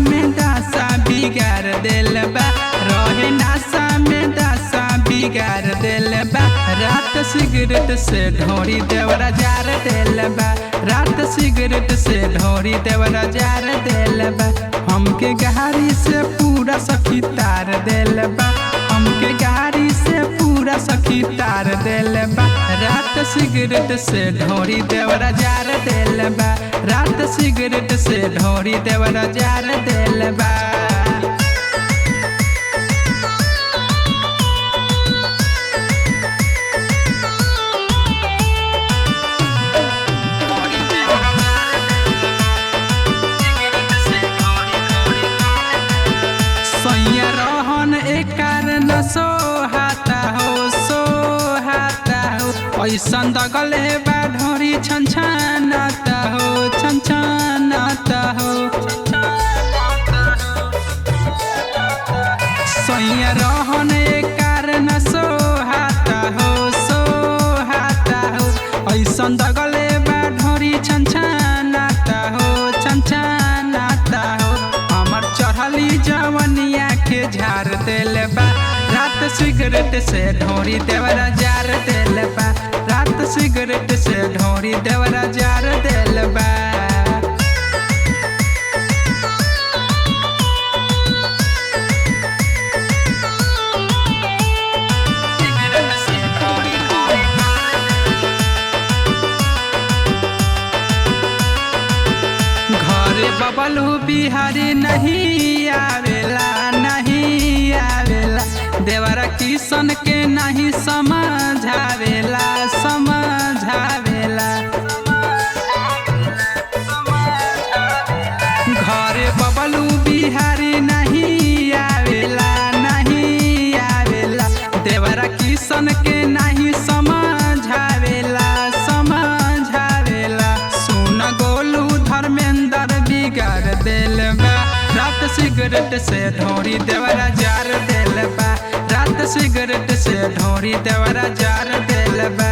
में दासा बिगाड़ देल बा, रहे नासा में दासा बिगाड़ देल बा। रात सिगरेट से ढोरी देवरा जार देल बा, रात सिगरेट से ढोरी देवरा जार देल बा। हमके गाड़ी से पूरा सखी तार देल बा, हमके गाड़ी से पूरा सखी तार देल बा। रात सिगरेट से ढोरी देवरा जार देल बा, रात सिगरेट से ढोरी देवरा जार देल बा। सैया रहन एक कारण सोहाता हो, ऐसन दगले बा ढोरी छनछनाता हो, छनछनाता हो। सैया रहन एक कारण सोहाता हो, ऐसन दगले बा ढोरी छनछनाता हो, छनछनाता हो। हमर चढ़ली जवनिया के झाड़ देल बा, रात सिगरेट से ढोरी देवरा जार देल बा, रात सिगरेट से ढोरी देवरा जार देल बा। घरे बबलू बिहारी नहीं आवेला, नहीं आवेला। देवरा किशन के नहीं समझावेला, समझावेला। घरे बबलू बिहारी नहीं आवेला, नहीं आवेला। देवरा किशन के नहीं समझावेला, समझावेला। सुन गोलू धर्मेंद्र बिगाड़ देल बा, रात सिगरेट से ढोरी देवरा जार देल बा, रात सिगरेट से ढोरी देवरा जार देल बा।